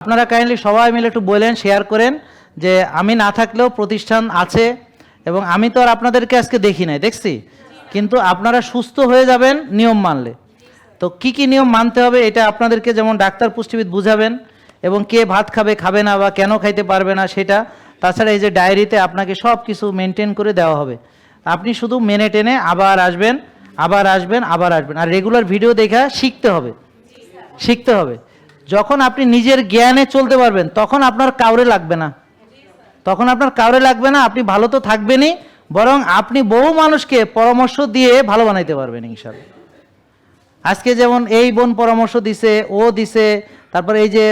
আপনারা কাইন্ডলি সবাই মিলে একটু বলেন, শেয়ার করেন যে আমি না থাকলেও প্রতিষ্ঠান আছে এবং আমি তো আর আপনাদেরকে আজকে দেখি নাই, দেখছি, কিন্তু আপনারা সুস্থ হয়ে যাবেন নিয়ম মানলে। তো কি কি নিয়ম মানতে হবে এটা আপনাদেরকে যেমন ডাক্তার পুষ্টিবিদ বুঝাবেন, এবং কে ভাত খাবে খাবে না বা কেন খাইতে পারবে না সেটা। তাছাড়া এই যে ডায়েরিতে আপনাকে সব কিছু মেনটেন করে দেওয়া হবে, আপনি শুধু মেনে টেনে আবার আসবেন, আবার আসবেন, আবার আসবেন। আর রেগুলার ভিডিও দেখা শিখতে হবে, শিখতে হবে। যখন আপনি নিজের জ্ঞানে চলতে পারবেন তখন আপনার কাউরে লাগবে না, তখন আপনার কাউরে লাগবে না, আপনি ভালো তো থাকবেনই, বরং আপনি বহু মানুষকে পরামর্শ দিয়ে ভালো বানাইতে পারবেন ইনশাআল্লাহ। আজকে যেমন এই বোন পরামর্শ দিছে, ও দিছে, তারপরে এই যে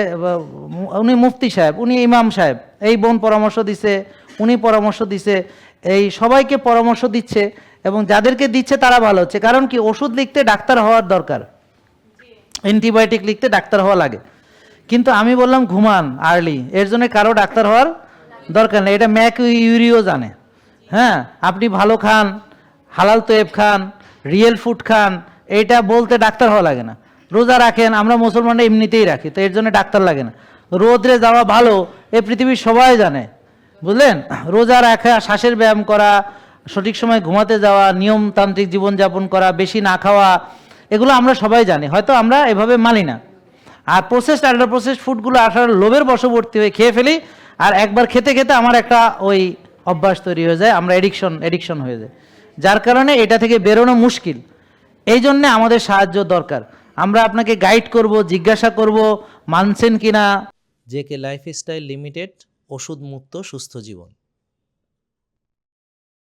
উনি মুফতি সাহেব, উনি ইমাম সাহেব, এই বোন পরামর্শ দিছে, উনি পরামর্শ দিছে, এই সবাইকে পরামর্শ দিচ্ছে, এবং যাদেরকে দিচ্ছে তারা ভালো হচ্ছে। কারণ কি, ওষুধ লিখতে ডাক্তার হওয়ার দরকার, অ্যান্টিবায়োটিক লিখতে ডাক্তার হওয়া লাগে, কিন্তু আমি বললাম ঘুমান আর্লি, এর জন্য কারো ডাক্তার হওয়ার দরকার নেই। এটা ম্যাক ইউরিও জানে। হ্যাঁ, আপনি ভালো খান, হালাল তোয়েব খান, রিয়েল ফুড খান, এইটা বলতে ডাক্তার হওয়া লাগে না। রোজা রাখেন, আমরা মুসলমানরা এমনিতেই রাখি, তো এর জন্য ডাক্তার লাগে না। রোদ্রে যাওয়া ভালো, এ পৃথিবীর সবাই জানে, বুঝলেন। রোজা রাখা, শ্বাসের ব্যায়াম করা, সঠিক সময় ঘুমাতে যাওয়া, নিয়মতান্ত্রিক জীবনযাপন করা, বেশি না খাওয়া, এগুলো আমরা সবাই জানি, হয়তো আমরা এভাবে মানি না। আর প্রসেসড আন্ডার প্রসেসড ফুডগুলো আসলে লোভের বশবর্তী হয়ে খেয়ে ফেলি, আর একবার খেতে খেতে আমার একটা ওই অভ্যাস তৈরি হয়ে যায়, আমরা এডিকশন হয়ে যায়, যার কারণে এটা থেকে বেরোনো মুশকিল। এই জন্যে আমাদের সাহায্য দরকার, আমরা আপনাকে গাইড করব, জিজ্ঞাসা করব মানছেন কিনা। জেকে লাইফস্টাইল লিমিটেড, ওষুধ মুক্ত সুস্থ জীবন।